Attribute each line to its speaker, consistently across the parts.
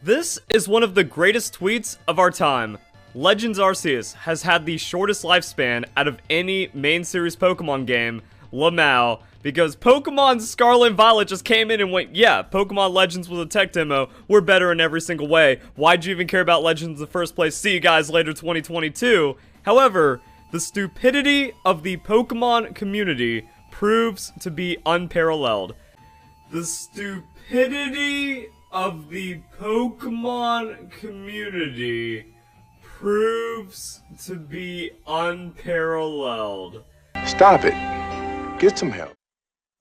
Speaker 1: This is one of the greatest tweets of our time. Legends Arceus has had the shortest lifespan out of any main series Pokemon game, Lamau, because Pokemon Scarlet and Violet just came in and went, yeah, Pokemon Legends was a tech demo, we're better in every single way. Why'd you even care about Legends in the first place? See you guys later 2022. However, the stupidity of the Pokemon community proves to be unparalleled. The stupidity of the Pokemon community proves to be unparalleled.
Speaker 2: Stop it. Get some help.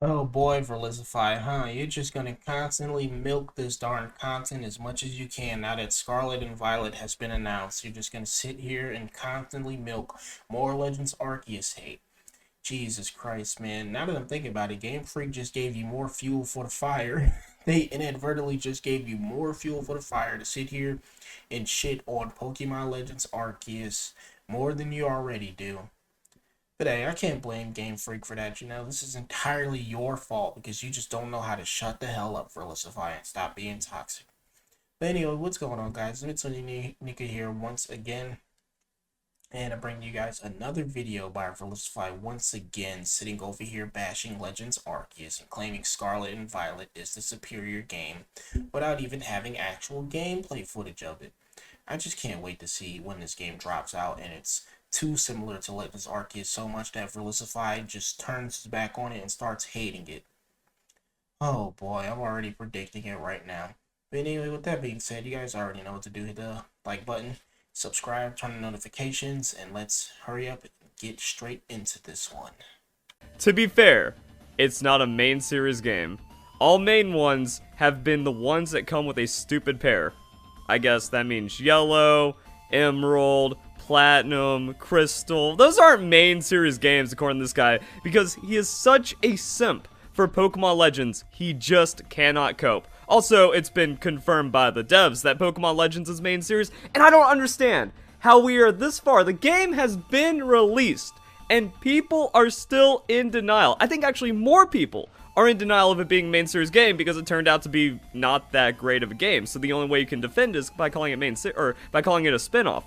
Speaker 3: Oh boy, Verlisify, huh? You're just gonna constantly milk this darn content as much as you can now that Scarlet and Violet has been announced. You're just gonna sit here and constantly milk more Legends Arceus hate. Jesus Christ, man. Now that I'm thinking about it, Game Freak just gave you more fuel for the fire. They inadvertently just gave you more fuel for the fire to sit here and shit on Pokemon Legends Arceus more than you already do. But hey, I can't blame Game Freak for that, you know. This is entirely your fault because you just don't know how to shut the hell up, Verlisify, and stop being toxic. But anyway, what's going on, guys? It's Nika here once again. And I bring you guys another video by Verlisify once again, sitting over here bashing Legends Arceus and claiming Scarlet and Violet is the superior game without even having actual gameplay footage of it. I just can't wait to see when this game drops out and it's too similar to Legends Arceus so much that Verlisify just turns his back on it and starts hating it. Oh boy, I'm already predicting it right now. But anyway, with that being said, you guys already know what to do. Hit the like button, subscribe, turn on notifications, and let's hurry up and get straight into this one.
Speaker 1: To be fair, it's not a main series game. All main ones have been the ones that come with a stupid pair. I guess that means Yellow, Emerald, Platinum, Crystal. Those aren't main series games according to this guy because he is such a simp for Pokemon Legends, he just cannot cope. Also, it's been confirmed by the devs that Pokemon Legends is main series, and I don't understand how we are this far. The game has been released, and people are still in denial. I think actually more people are in denial of it being a main series game because it turned out to be not that great of a game. So the only way you can defend is by calling it by calling it a spin-off.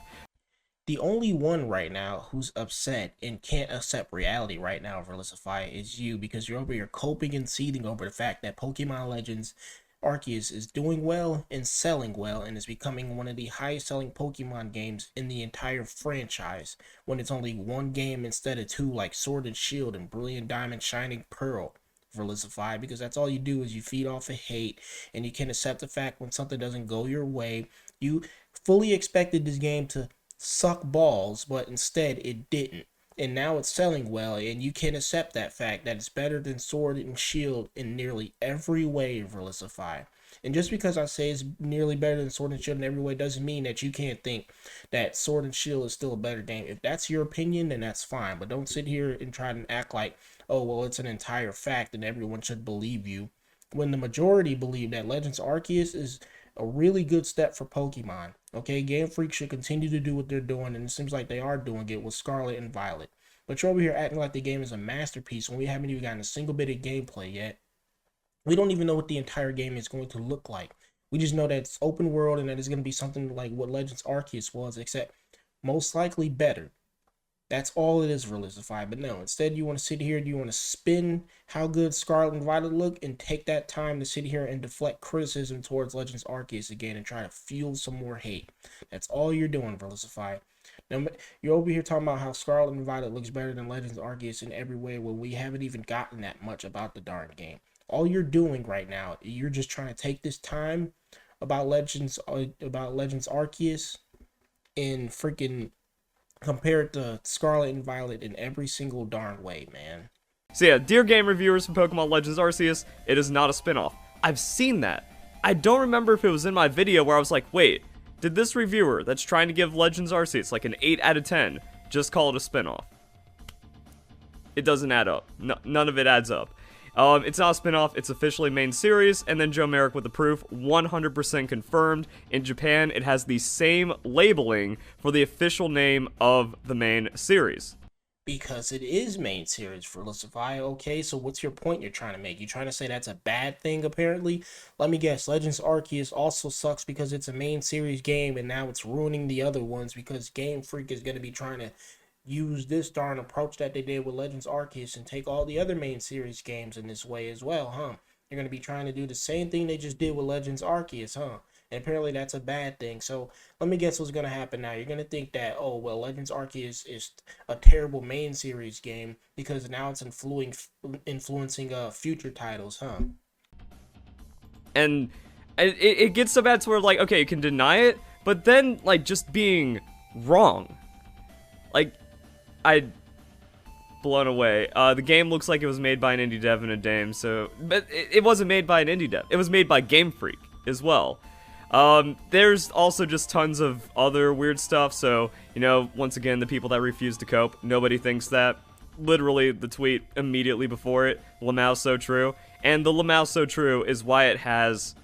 Speaker 3: The only one right now who's upset and can't accept reality right now, Verlisify, is you, because you're over here coping and seething over the fact that Pokemon Legends Arceus is doing well and selling well and is becoming one of the highest selling Pokemon games in the entire franchise when it's only one game instead of two like Sword and Shield and Brilliant Diamond Shining Pearl. Verlisify, because that's all you do is you feed off of hate and you can accept the fact when something doesn't go your way. You fully expected this game to suck balls, but instead it didn't, and now it's selling well, and you can accept that fact that it's better than Sword and Shield in nearly every way, Verlisify. And just because I say it's nearly better than Sword and Shield in every way doesn't mean that you can't think that Sword and Shield is still a better game. If that's your opinion, then that's fine, but don't sit here and try to act like, oh well, it's an entire fact and everyone should believe you, when the majority believe that Legends Arceus is a really good step for Pokemon. Okay, Game Freak should continue to do what they're doing, and it seems like they are doing it with Scarlet and Violet. But you're over here acting like the game is a masterpiece when we haven't even gotten a single bit of gameplay yet. We don't even know what the entire game is going to look like. We just know that it's open world and that it's going to be something like what Legends Arceus was, except most likely better. That's all it is, Verlisify. But no, instead you want to sit here, you want to spin how good Scarlet and Violet look and take that time to sit here and deflect criticism towards Legends Arceus again and try to fuel some more hate. That's all you're doing, Verlisify. Now, you're over here talking about how Scarlet and Violet looks better than Legends Arceus in every way when we haven't even gotten that much about the darn game. All you're doing right now, you're just trying to take this time about Legends Arceus and freaking compare it to Scarlet and Violet in every single darn way, man.
Speaker 1: So yeah, dear game reviewers from Pokemon Legends Arceus, it is not a spin-off. I've seen that. I don't remember if it was in my video where I was like, wait, did this reviewer that's trying to give Legends Arceus like an 8 out of 10 just call it a spin-off? It doesn't add up. None of it adds up. It's not a spin-off, it's officially main series, and then Joe Merrick with the proof, 100% confirmed. In Japan, it has the same labeling for the official name of the main series.
Speaker 3: Because it is main series for Verlisify. Okay, so what's your point you're trying to make? You trying to say that's a bad thing, apparently? Let me guess, Legends Arceus also sucks because it's a main series game and now it's ruining the other ones because Game Freak is going to be trying to use this darn approach that they did with Legends Arceus and take all the other main series games in this way as well, huh? You're going to be trying to do the same thing they just did with Legends Arceus, huh? And apparently that's a bad thing. So let me guess what's going to happen now. You're going to think that, oh, well, Legends Arceus is a terrible main series game because now it's influencing future titles, huh?
Speaker 1: And it gets so bad to where, like, okay, you can deny it, but then, like, just being wrong. Like, blown away. The game looks like it was made by an indie dev and a dame, so... But it wasn't made by an indie dev. It was made by Game Freak as well. There's also just tons of other weird stuff, so, you know, once again, the people that refuse to cope, nobody thinks that. Literally, the tweet immediately before it, Lamau's so true. And the Lamau's so true is why it has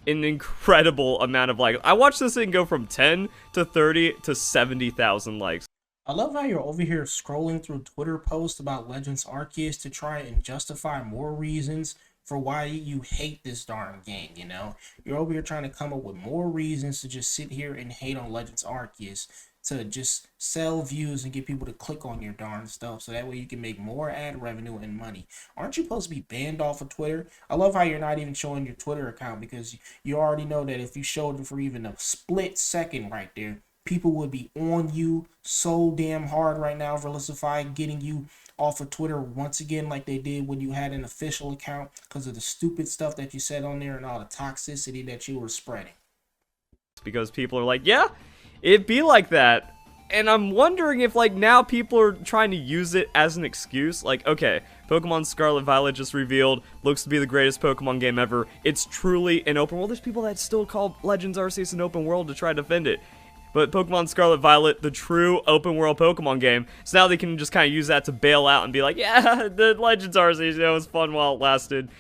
Speaker 1: an incredible amount of likes. I watched this thing go from 10 to 30 to 70,000 likes.
Speaker 3: I love how you're over here scrolling through Twitter posts about Legends Arceus to try and justify more reasons for why you hate this darn game, you know? You're over here trying to come up with more reasons to just sit here and hate on Legends Arceus to just sell views and get people to click on your darn stuff so that way you can make more ad revenue and money. Aren't you supposed to be banned off of Twitter? I love how you're not even showing your Twitter account because you already know that if you showed it for even a split second right there, people would be on you so damn hard right now, Verlisify, getting you off of Twitter once again like they did when you had an official account because of the stupid stuff that you said on there and all the toxicity that you were spreading.
Speaker 1: Because people are like, yeah, it'd be like that. And I'm wondering if, like, now people are trying to use it as an excuse. Like, okay, Pokemon Scarlet Violet just revealed, looks to be the greatest Pokemon game ever. It's truly an open world. There's people that still call Legends Arceus an open world to try to defend it. But Pokemon Scarlet Violet, the true open world Pokemon game, so now they can just kind of use that to bail out and be like, yeah, the Legends Arceus, you know, was fun while it lasted.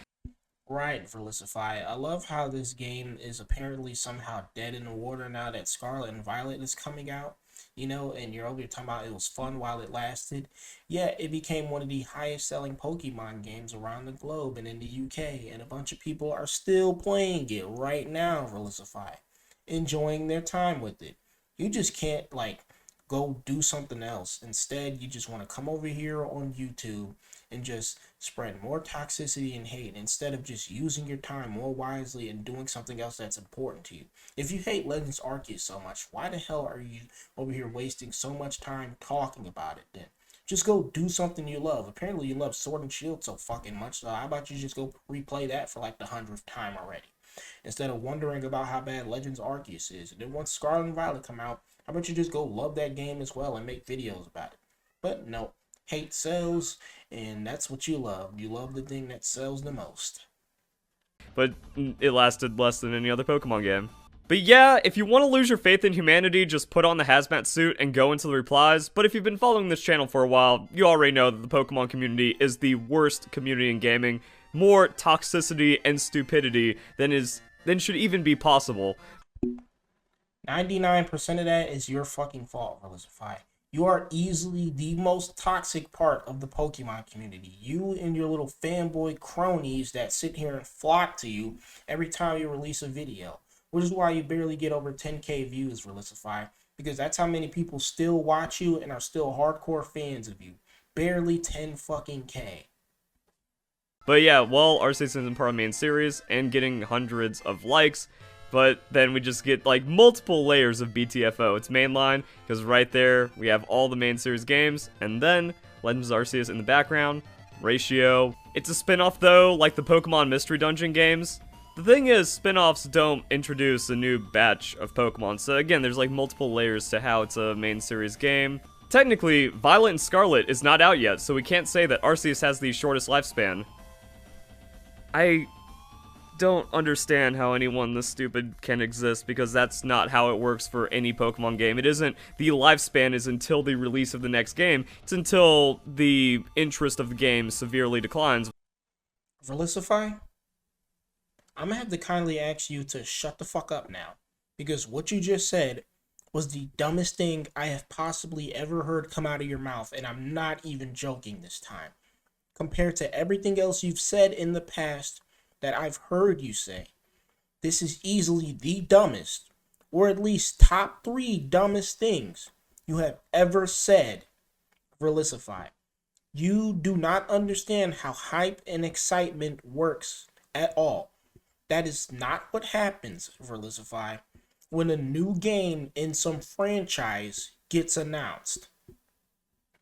Speaker 3: Right, Verlisify. I love how this game is apparently somehow dead in the water now that Scarlet and Violet is coming out, you know, and you're over here talking about it was fun while it lasted. Yeah, it became one of the highest selling Pokemon games around the globe and in the UK, and a bunch of people are still playing it right now, Verlisify, enjoying their time with it. You just can't, like, go do something else. Instead, you just want to come over here on YouTube and just spread more toxicity and hate instead of just using your time more wisely and doing something else that's important to you. If you hate Legends Arceus so much, why the hell are you over here wasting so much time talking about it then? Just go do something you love. Apparently you love Sword and Shield so fucking much, so how about you just go replay that for like the 100th time already? Instead of wondering about how bad Legends Arceus is. And then once Scarlet and Violet come out, how about you just go love that game as well and make videos about it? But no, hate sells, and that's what you love. You love the thing that sells the most.
Speaker 1: But it lasted less than any other Pokemon game. But yeah, if you want to lose your faith in humanity, just put on the hazmat suit and go into the replies. But if you've been following this channel for a while, you already know that the Pokemon community is the worst community in gaming. More toxicity and stupidity than should even be possible.
Speaker 3: 99% of that is your fucking fault, Verlisify. You are easily the most toxic part of the Pokemon community. You and your little fanboy cronies that sit here and flock to you every time you release a video. Which is why you barely get over 10k views, Verlisify. Because that's how many people still watch you and are still hardcore fans of you. Barely 10 fucking k.
Speaker 1: But yeah, well, Arceus isn't part of the main series and getting hundreds of likes, but then we just get like multiple layers of BTFO. It's mainline, because right there we have all the main series games, and then Legends Arceus in the background, ratio. It's a spin-off though, like the Pokemon Mystery Dungeon games. The thing is, spin-offs don't introduce a new batch of Pokemon, so again, there's like multiple layers to how it's a main series game. Technically, Violet and Scarlet is not out yet, so we can't say that Arceus has the shortest lifespan. I don't understand how anyone this stupid can exist, because that's not how it works for any Pokemon game. It isn't the lifespan is until the release of the next game, it's until the interest of the game severely declines.
Speaker 3: Verlisify, I'm gonna have to kindly ask you to shut the fuck up now, because what you just said was the dumbest thing I have possibly ever heard come out of your mouth, and I'm not even joking this time. Compared to everything else you've said in the past that I've heard you say, this is easily the dumbest, or at least top 3 dumbest things you have ever said, Verlisify. You do not understand how hype and excitement works at all. That is not what happens, Verlisify, when a new game in some franchise gets announced.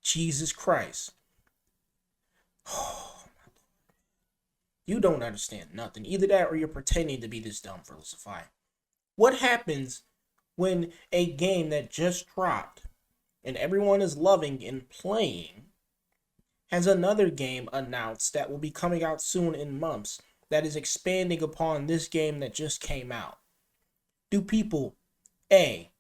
Speaker 3: Jesus Christ. You don't understand nothing. Either that or you're pretending to be this dumb, Verlisify. What happens when a game that just dropped and everyone is loving and playing has another game announced that will be coming out soon in months that is expanding upon this game that just came out? Do people, A,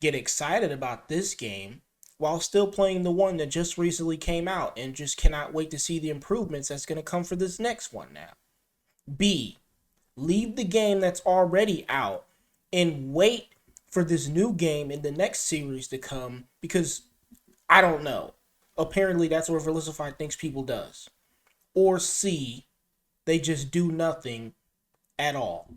Speaker 3: get excited about this game while still playing the one that just recently came out and just cannot wait to see the improvements that's going to come for this next one now? B, leave the game that's already out and wait for this new game in the next series to come because, I don't know, apparently that's what Verlisify thinks people does. Or C, they just do nothing at all.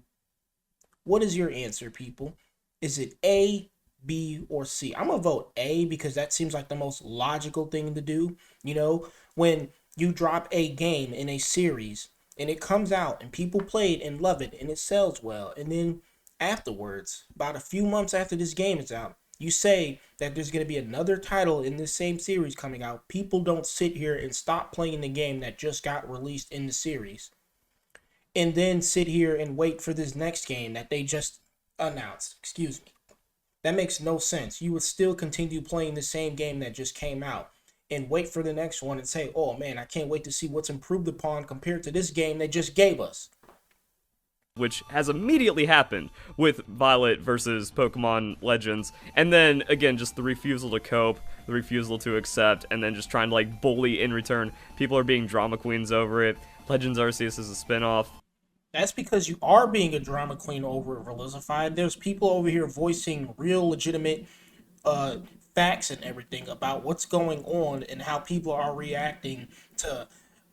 Speaker 3: What is your answer, people? Is it A, B, or C? I'm going to vote A because that seems like the most logical thing to do. You know, when you drop a game in a series and it comes out and people play it and love it and it sells well, and then afterwards, about a few months after this game is out, you say that there's going to be another title in this same series coming out. People don't sit here and stop playing the game that just got released in the series and then sit here and wait for this next game that they just announced. Excuse me. That makes no sense. You would still continue playing the same game that just came out and wait for the next one and say, oh man, I can't wait to see what's improved upon compared to this game they just gave us.
Speaker 1: Which has immediately happened with Violet versus Pokemon Legends, and then again just the refusal to cope, the refusal to accept, and then just trying to like bully in return. People are being drama queens over it. Legends Arceus is a spinoff.
Speaker 3: That's because you are being a drama queen over it, Verlisify. There's people over here voicing real legitimate facts and everything about what's going on and how people are reacting to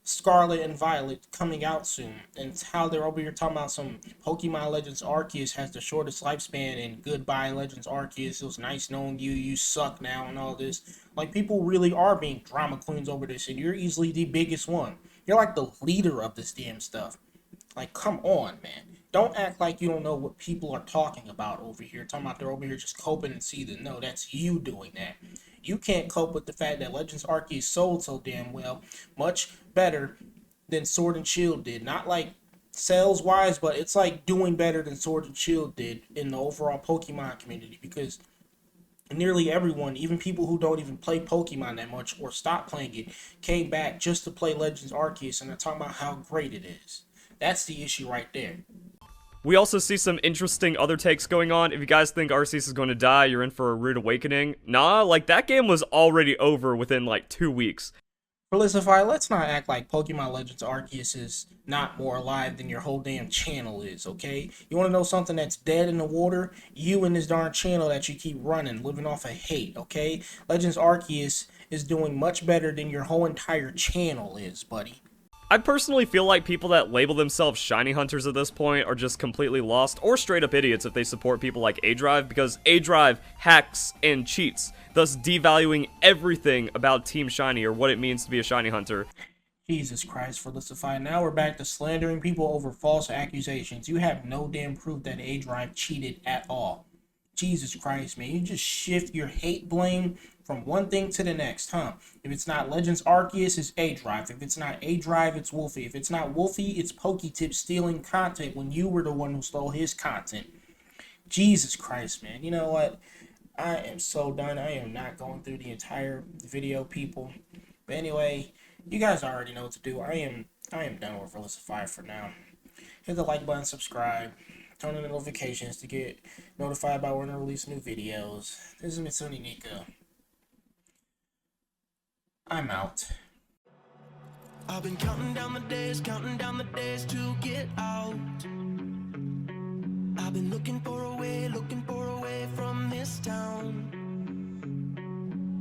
Speaker 3: Scarlet and Violet coming out soon, and how they're over here talking about some Pokemon Legends Arceus has the shortest lifespan, and goodbye Legends Arceus, it was nice knowing you, you suck now, and all this. Like, people really are being drama queens over this, and you're easily the biggest one. You're like the leader of this damn stuff. Like, come on, man. Don't act like you don't know what people are talking about over here. Talking about they're over here just coping and seething. No, that's you doing that. You can't cope with the fact that Legends Arceus sold so damn well. Much better than Sword and Shield did. Not like sales-wise, but it's like doing better than Sword and Shield did in the overall Pokemon community. Because nearly everyone, even people who don't even play Pokemon that much or stop playing it, came back just to play Legends Arceus, and they're talking about how great it is. That's the issue right there.
Speaker 1: We also see some interesting other takes going on. If you guys think Arceus is going to die, you're in for a rude awakening. Nah, like, that game was already over within, like, 2 weeks.
Speaker 3: Verlisify, let's not act like Pokemon Legends Arceus is not more alive than your whole damn channel is, okay? You want to know something that's dead in the water? You and this darn channel that you keep running, living off of hate, okay? Legends Arceus is doing much better than your whole entire channel is, buddy.
Speaker 1: I personally feel like people that label themselves shiny hunters at this point are just completely lost or straight up idiots if they support people like A-Drive, because A-Drive hacks and cheats, thus devaluing everything about Team Shiny or what it means to be a shiny hunter.
Speaker 3: Jesus Christ, Verlisify. Now we're back to slandering people over false accusations. You have no damn proof that A-Drive cheated at all. Jesus Christ, man. You just shift your hate blame from one thing to the next, huh? If it's not Legends Arceus, it's A-Drive. If it's not A-Drive, it's Wolfie. If it's not Wolfie, it's Poketip stealing content when you were the one who stole his content. Jesus Christ, man. You know what? I am so done. I am not going through the entire video, people. But anyway, you guys already know what to do. I am done with Verlisify for now. Hit the like button, subscribe, turn on the notifications to get notified about when I release new videos. This is Mitsuni Nico. I'm out.
Speaker 4: I've been counting down the days to get out. I've been looking for a way from this town.